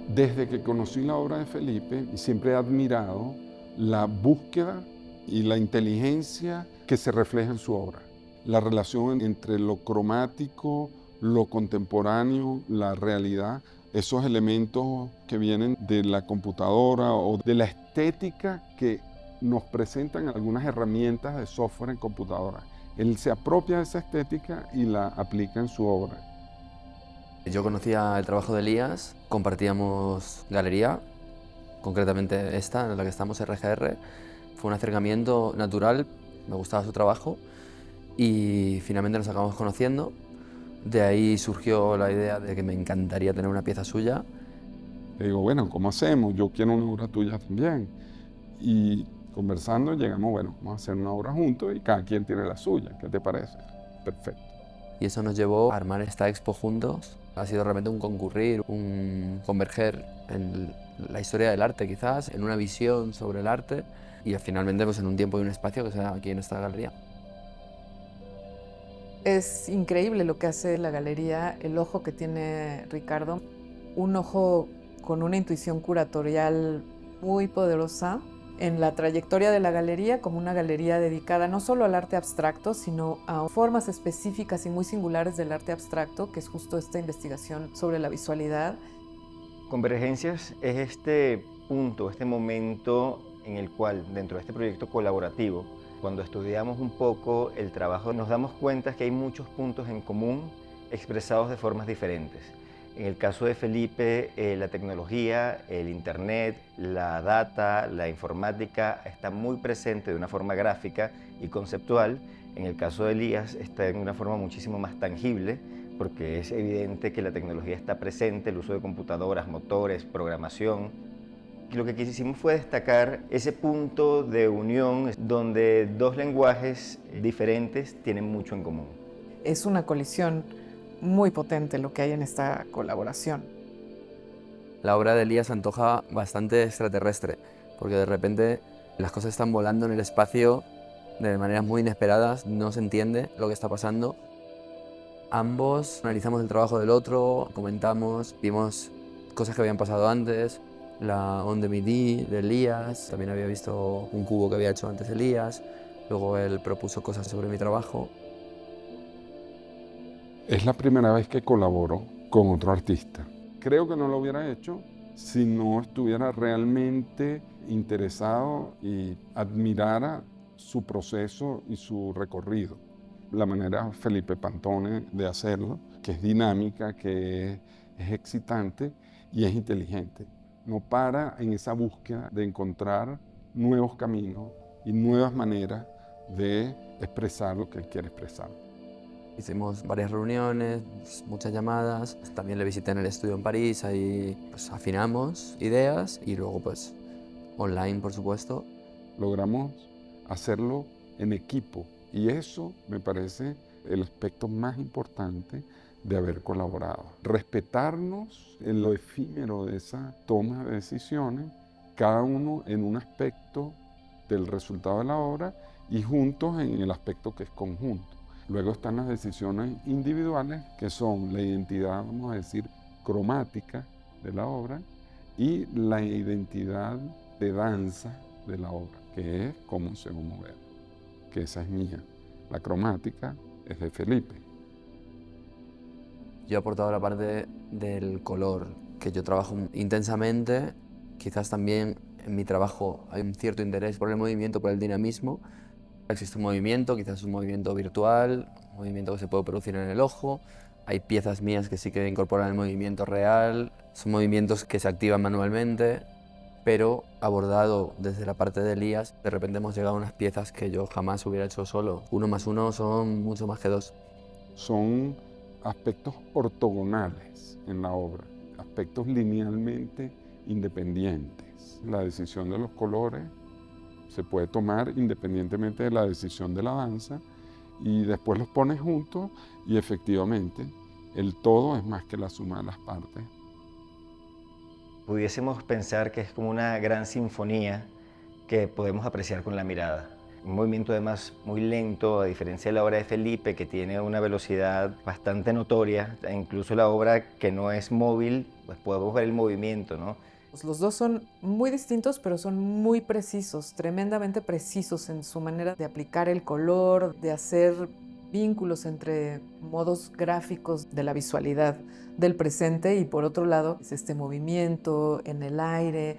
Desde que conocí la obra de Felipe, siempre he admirado la búsqueda y la inteligencia que se refleja en su obra. La relación entre lo cromático, lo contemporáneo, la realidad, esos elementos que vienen de la computadora o de la estética que nos presentan algunas herramientas de software en computadora. Él se apropia de esa estética y la aplica en su obra. Yo conocía el trabajo de Elías, compartíamos galería, concretamente esta en la que estamos, RGR. Fue un acercamiento natural, me gustaba su trabajo y finalmente nos acabamos conociendo. De ahí surgió la idea de que me encantaría tener una pieza suya. Le digo, bueno, ¿cómo hacemos? Yo quiero una obra tuya también. Y conversando llegamos, bueno, vamos a hacer una obra juntos y cada quien tiene la suya. ¿Qué te parece? Perfecto. Y eso nos llevó a armar esta expo juntos. Ha sido realmente un concurrir, un converger en la historia del arte quizás, en una visión sobre el arte y finalmente pues en un tiempo y un espacio que sea aquí en esta galería. Es increíble lo que hace la galería, el ojo que tiene Ricardo, un ojo con una intuición curatorial muy poderosa en la trayectoria de la galería como una galería dedicada no solo al arte abstracto, sino a formas específicas y muy singulares del arte abstracto, que es justo esta investigación sobre la visualidad. Convergencias es este punto, este momento en el cual, dentro de este proyecto colaborativo, cuando estudiamos un poco el trabajo, nos damos cuenta que hay muchos puntos en común expresados de formas diferentes. En el caso de Felipe, la tecnología, el internet, la data, la informática está muy presente de una forma gráfica y conceptual. En el caso de Elías está en una forma muchísimo más tangible, porque es evidente que la tecnología está presente, el uso de computadoras, motores, programación. Lo que quisimos fue destacar ese punto de unión donde dos lenguajes diferentes tienen mucho en común. Es una colisión muy potente lo que hay en esta colaboración. La obra de Elías se antoja bastante extraterrestre, porque de repente las cosas están volando en el espacio de maneras muy inesperadas, no se entiende lo que está pasando. Ambos analizamos el trabajo del otro, comentamos, vimos cosas que habían pasado antes, la Onde Midi de Elías, también había visto un cubo que había hecho antes Elías, luego él propuso cosas sobre mi trabajo. Es la primera vez que colaboro con otro artista. Creo que no lo hubiera hecho si no estuviera realmente interesado y admirara su proceso y su recorrido. La manera Felipe Pantone de hacerlo, que es dinámica, que es excitante y es inteligente. No para en esa búsqueda de encontrar nuevos caminos y nuevas maneras de expresar lo que él quiere expresar. Hicimos varias reuniones, muchas llamadas, también le visité en el estudio en París, ahí pues afinamos ideas y luego pues online por supuesto. Logramos hacerlo en equipo y eso me parece el aspecto más importante de haber colaborado. Respetarnos en lo efímero de esa toma de decisiones, cada uno en un aspecto del resultado de la obra y juntos en el aspecto que es conjunto. Luego están las decisiones individuales, que son la identidad, vamos a decir, cromática de la obra y la identidad de danza de la obra, que es cómo se va a mover, que esa es mía. La cromática es de Felipe. Yo he aportado la parte del color, que yo trabajo intensamente, quizás también en mi trabajo hay un cierto interés por el movimiento, por el dinamismo. Existe un movimiento, quizás un movimiento virtual, un movimiento que se puede producir en el ojo. Hay piezas mías que sí que incorporan el movimiento real, son movimientos que se activan manualmente, pero abordado desde la parte de Elías, de repente hemos llegado a unas piezas que yo jamás hubiera hecho solo. 1 más 1 son mucho más que 2. Son aspectos ortogonales en la obra, aspectos linealmente independientes. La decisión de los colores se puede tomar independientemente de la decisión de la danza y después los pones juntos y efectivamente el todo es más que la suma de las partes. Pudiésemos pensar que es como una gran sinfonía que podemos apreciar con la mirada. Un movimiento además muy lento, a diferencia de la obra de Felipe, que tiene una velocidad bastante notoria. Incluso la obra que no es móvil, pues podemos ver el movimiento, ¿no? Pues los dos son muy distintos, pero son muy precisos, tremendamente precisos en su manera de aplicar el color, de hacer vínculos entre modos gráficos de la visualidad del presente y por otro lado es este movimiento en el aire,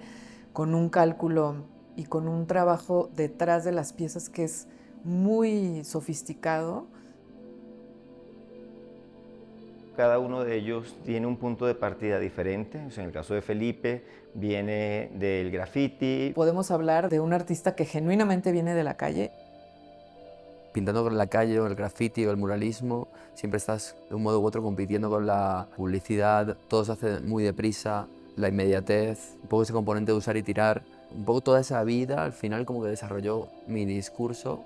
con un cálculo y con un trabajo detrás de las piezas que es muy sofisticado. Cada uno de ellos tiene un punto de partida diferente. O sea, en el caso de Felipe viene del graffiti. Podemos hablar de un artista que genuinamente viene de la calle. Pintando con la calle o el graffiti o el muralismo, siempre estás de un modo u otro compitiendo con la publicidad, todo se hace muy deprisa, la inmediatez, un poco ese componente de usar y tirar, un poco toda esa vida al final como que desarrolló mi discurso.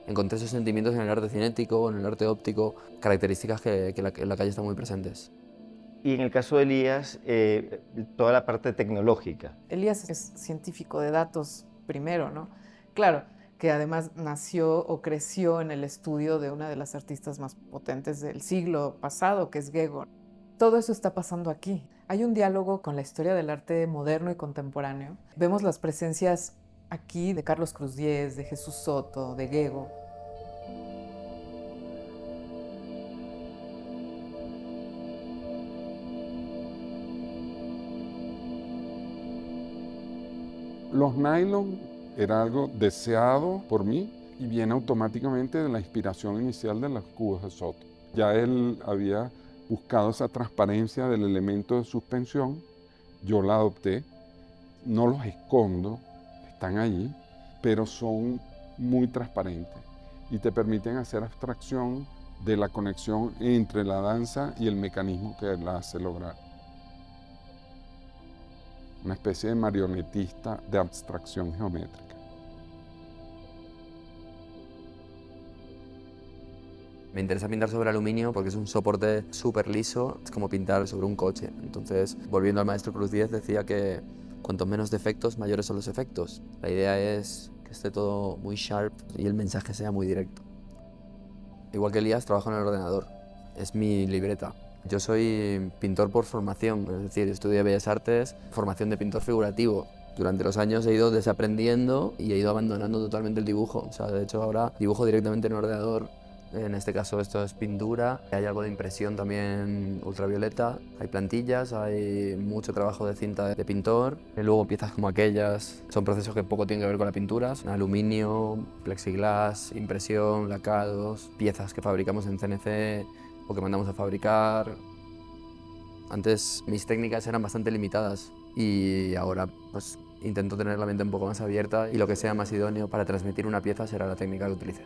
Encontré esos sentimientos en el arte cinético, en el arte óptico, características que en la calle están muy presentes. Y en el caso de Elías, toda la parte tecnológica. Elías es científico de datos primero, ¿no? Claro, que además nació o creció en el estudio de una de las artistas más potentes del siglo pasado, que es Gego. Todo eso está pasando aquí. Hay un diálogo con la historia del arte moderno y contemporáneo. Vemos las presencias aquí de Carlos Cruz Diez, de Jesús Soto, de Gego. Los nylon era algo deseado por mí y viene automáticamente de la inspiración inicial de las cubos de Soto. Ya él había buscado esa transparencia del elemento de suspensión, yo la adopté, no los escondo, están allí, pero son muy transparentes y te permiten hacer abstracción de la conexión entre la danza y el mecanismo que la hace lograr. Una especie de marionetista de abstracción geométrica. Me interesa pintar sobre aluminio porque es un soporte súper liso, es como pintar sobre un coche. Entonces, volviendo al maestro Cruz Diez, decía que cuanto menos defectos, mayores son los efectos. La idea es que esté todo muy sharp y el mensaje sea muy directo. Igual que Elías, trabajo en el ordenador, es mi libreta. Yo soy pintor por formación, es decir, estudié Bellas Artes, formación de pintor figurativo. Durante los años he ido desaprendiendo y he ido abandonando totalmente el dibujo. O sea, de hecho ahora dibujo directamente en ordenador. En este caso esto es pintura, hay algo de impresión también ultravioleta, hay plantillas, hay mucho trabajo de cinta de pintor, y luego piezas como aquellas, son procesos que poco tienen que ver con la pintura, aluminio, plexiglas, impresión, lacados, piezas que fabricamos en CNC o que mandamos a fabricar. Antes mis técnicas eran bastante limitadas y ahora pues intento tener la mente un poco más abierta y lo que sea más idóneo para transmitir una pieza será la técnica que utilice.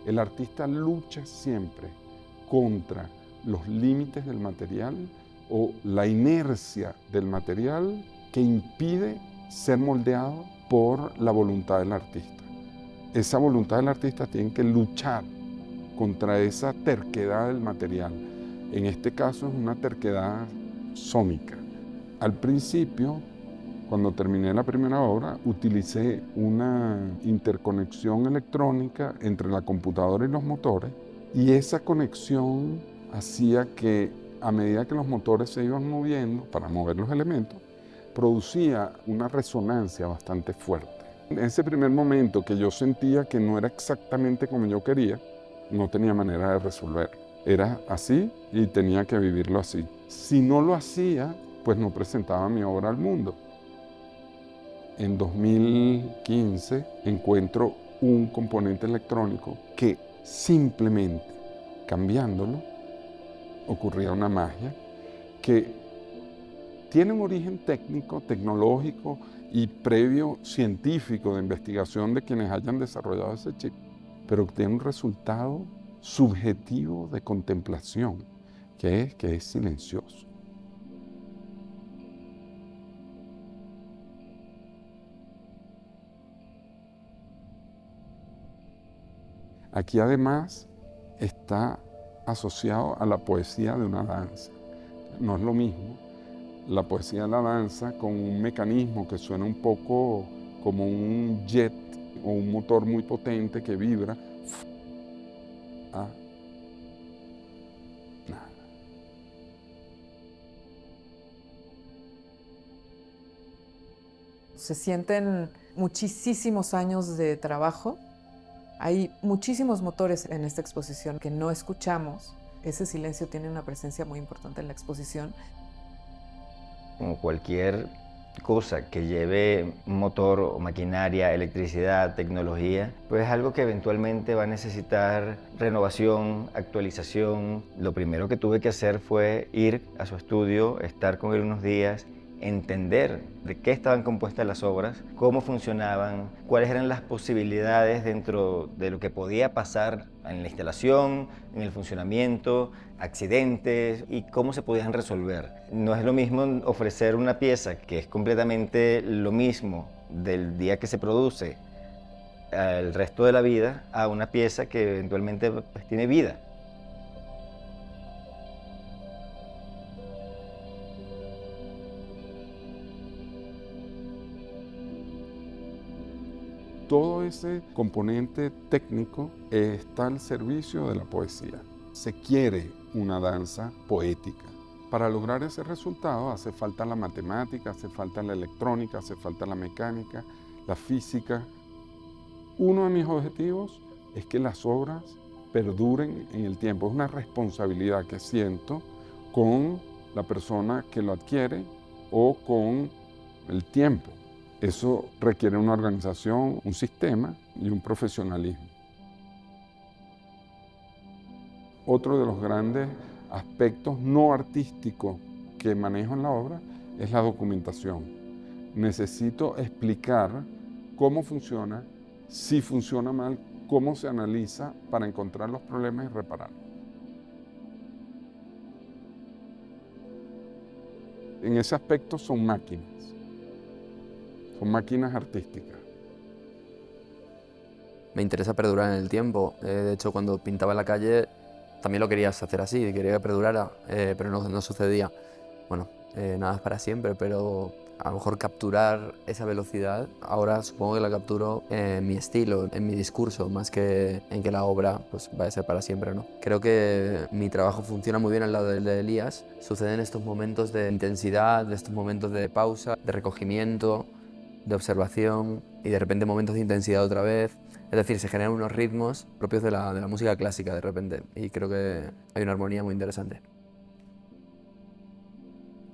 El artista lucha siempre contra los límites del material o la inercia del material que impide ser moldeado por la voluntad del artista. Esa voluntad del artista tiene que luchar contra esa terquedad del material. En este caso es una terquedad sónica. Al principio, cuando terminé la primera obra, utilicé una interconexión electrónica entre la computadora y los motores, y esa conexión hacía que a medida que los motores se iban moviendo para mover los elementos, producía una resonancia bastante fuerte. En ese primer momento que yo sentía que no era exactamente como yo quería, no tenía manera de resolverlo. Era así y tenía que vivirlo así. Si no lo hacía, pues no presentaba mi obra al mundo. En 2015 encuentro un componente electrónico que simplemente cambiándolo ocurría una magia que tiene un origen técnico, tecnológico y previo científico de investigación de quienes hayan desarrollado ese chip, pero tiene un resultado subjetivo de contemplación, que es silencioso. Aquí además está asociado a la poesía de una danza. No es lo mismo la poesía de la danza con un mecanismo que suena un poco como un jet o un motor muy potente que vibra, a nada. Se sienten muchísimos años de trabajo. Hay muchísimos motores en esta exposición que no escuchamos. Ese silencio tiene una presencia muy importante en la exposición. Como cualquier cosa que lleve motor o maquinaria, electricidad, tecnología, pues es algo que eventualmente va a necesitar renovación, actualización. Lo primero que tuve que hacer fue ir a su estudio, estar con él unos días, entender de qué estaban compuestas las obras, cómo funcionaban, cuáles eran las posibilidades dentro de lo que podía pasar en la instalación, en el funcionamiento, accidentes y cómo se podían resolver. No es lo mismo ofrecer una pieza que es completamente lo mismo del día que se produce al resto de la vida a una pieza que eventualmente pues, tiene vida. Todo ese componente técnico está al servicio de la poesía. Se quiere una danza poética. Para lograr ese resultado hace falta la matemática, hace falta la electrónica, hace falta la mecánica, la física. Uno de mis objetivos es que las obras perduren en el tiempo. Es una responsabilidad que siento con la persona que lo adquiere o con el tiempo. Eso requiere una organización, un sistema y un profesionalismo. Otro de los grandes aspectos no artísticos que manejo en la obra es la documentación. Necesito explicar cómo funciona, si funciona mal, cómo se analiza para encontrar los problemas y repararlos. En ese aspecto son máquinas artísticas. Me interesa perdurar en el tiempo. De hecho, cuando pintaba en la calle también lo querías hacer así, quería que perdurara, pero no sucedía. Bueno, nada es para siempre, pero a lo mejor capturar esa velocidad, ahora supongo que la capturo en mi estilo, en mi discurso, más que en que la obra pues, vaya a ser para siempre, ¿no? Creo que mi trabajo funciona muy bien al lado del de Elías. Suceden estos momentos de intensidad, de estos momentos de pausa, de recogimiento, de observación y de repente momentos de intensidad otra vez. Es decir, se generan unos ritmos propios de la música clásica de repente y creo que hay una armonía muy interesante.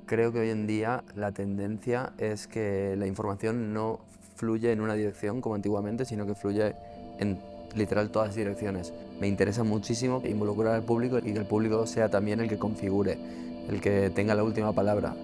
Creo que hoy en día la tendencia es que la información no fluye en una dirección como antiguamente, sino que fluye en literal todas las direcciones. Me interesa muchísimo involucrar al público y que el público sea también el que configure, el que tenga la última palabra.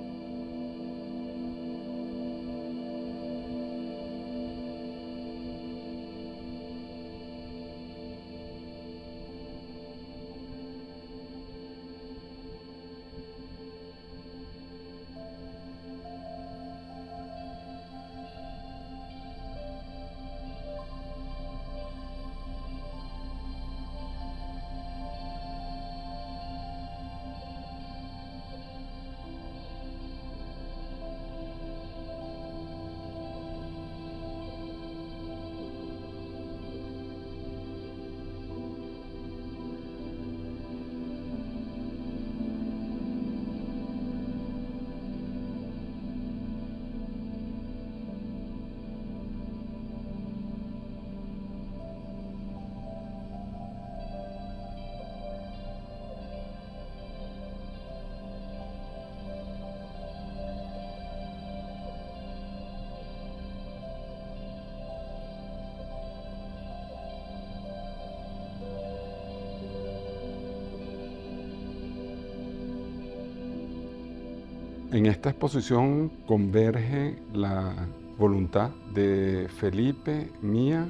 En esta exposición converge la voluntad de Felipe, mía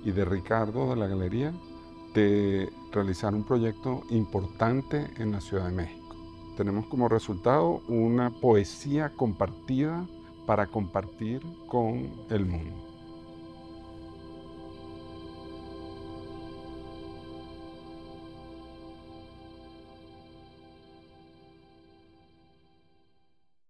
y de Ricardo de la galería de realizar un proyecto importante en la Ciudad de México. Tenemos como resultado una poesía compartida para compartir con el mundo.